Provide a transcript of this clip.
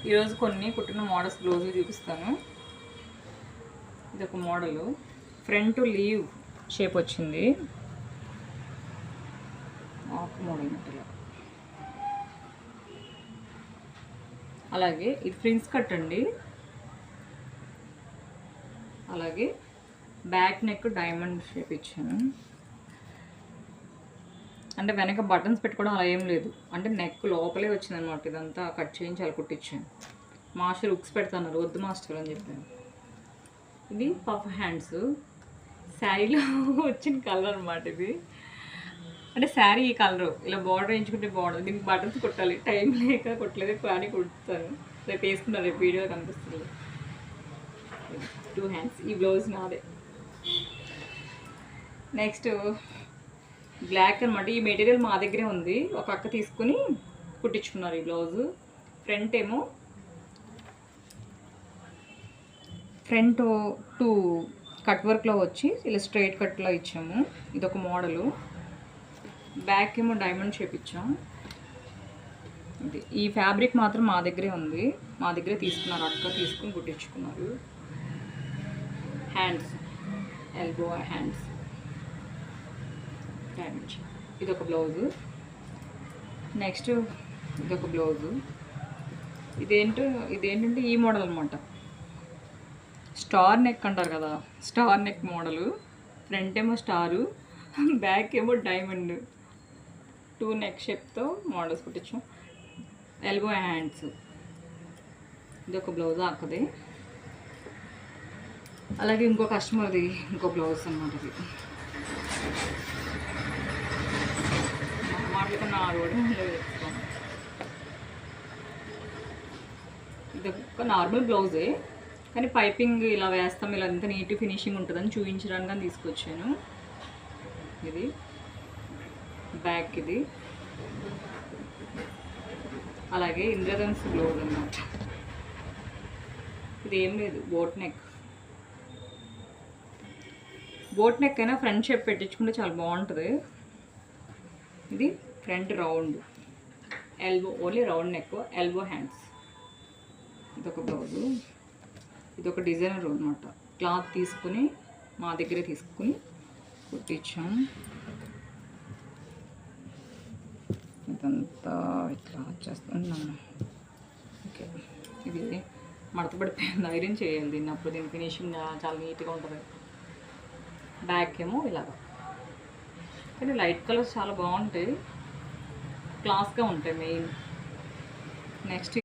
ఈరోజు కొన్ని కుట్టిన మోడల్స్ బ్లౌజులు చూపిస్తాను. ఇది ఒక మోడలు, ఫ్రంట్ లీవ్ షేప్ వచ్చింది, ఆకు మోడల్ మట్టిలో. అలాగే ఇది ప్రిన్స్ కట్ అండి. అలాగే బ్యాక్ నెక్ డైమండ్ షేప్ ఇచ్చాను. అంటే వెనక బటన్స్ పెట్టుకోవడం అలా ఏం లేదు, అంటే నెక్ లోపలే వచ్చిందనమాట. ఇదంతా కట్ చేయించాలి, కుట్టించాను. మాస్టర్ ఉక్స్ పెడతాను, వద్దు మాస్టర్ అని చెప్పాను. ఇది పఫ్ హ్యాండ్స్, శారీలో వచ్చిన కలర్ అనమాట ఇది. అంటే శారీ ఈ కలరు ఇలా బార్డర్ వేయించుకుంటే బాగుంటుంది. దీనికి బటన్స్ కుట్టాలి, టైం లేక కుట్టలేదు, కానీ కుడతాను. రేపు వేసుకున్నాను, రేపు వీడియో కనిపిస్తుంది. 2 హ్యాండ్స్. ఈ బ్లౌజ్ నాదే. నెక్స్ట్ బ్లాక్ అనమాట. ఈ మెటీరియల్ మా దగ్గరే ఉంది, ఒక అక్క తీసుకుని కుట్టించుకున్నారు ఈ బ్లౌజు. ఫ్రంట్ ఏమో ఫ్రంట్ 2 కట్ వర్క్లో వచ్చి ఇలా స్ట్రైట్ కట్లో ఇచ్చాము. ఇదొక మోడలు. బ్యాక్ ఏమో డైమండ్ షేప్ ఇచ్చాం. ఇది ఈ ఫ్యాబ్రిక్ మాత్రం మా దగ్గరే ఉంది, మా దగ్గరే తీసుకున్నారు, అక్క తీసుకుని కుట్టించుకున్నారు. హ్యాండ్స్, ఎల్బో హ్యాండ్స్, ఇదొక బ్లౌజు. నెక్స్ట్ ఇదొక బ్లౌజు. ఇదేంటంటే ఈ మోడల్ అనమాట, స్టార్ నెక్ అంటారు కదా, స్టార్ నెక్ మోడలు. ఫ్రంట్ ఏమో స్టారు, బ్యాక్ ఏమో డైమండ్. 2 నెక్ షేప్తో మోడల్స్ కుట్టించాం. Elbow hands. ఇదొక బ్లౌజ్ అక్కది. అలాగే ఇంకో కస్టమర్ది ఇంకో బ్లౌజ్ అనమాట. ఇది ఇది ఒక నార్మల్ బ్లౌజే, కానీ పైపింగ్ ఇలా వేస్తాం, ఇలా ఎంత నీట్ ఫినిషింగ్ ఉంటుందని చూపించడానికి తీసుకొచ్చాను. ఇది బ్యాక్, ఇది అలాగే ఇంద్రధనుస్ బ్లౌజ్ అన్నమాట. ఇది ఏం లేదు, బోట్ నెక్. బోట్ నెక్ అయినా ఫ్రంట్ షేప్ పెట్టించుకుంటే చాలా బాగుంటుంది. ఇది front round, elbow only round neck, elbow hands. ఇదొక బ్లౌజు. ఇదొక డిజైనర్ అనమాట. క్లాత్ తీసుకుని మా దగ్గరే తీసుకుని కుట్టించాం. ఇదంతా ఇట్లా చేస్తున్నాను. ఓకే, ఇది మడత పడిపోయింది, ఐరన్ చేయాలి దీన్ని, అప్పుడు దీని ఫినిషింగ్ చాలా నీట్గా ఉంటుంది. బ్యాక్ ఏమో ఇలాగా, కానీ లైట్ కలర్స్ చాలా బాగుంటాయి, క్లాస్గా ఉంటాయి మెయిన్. నెక్స్ట్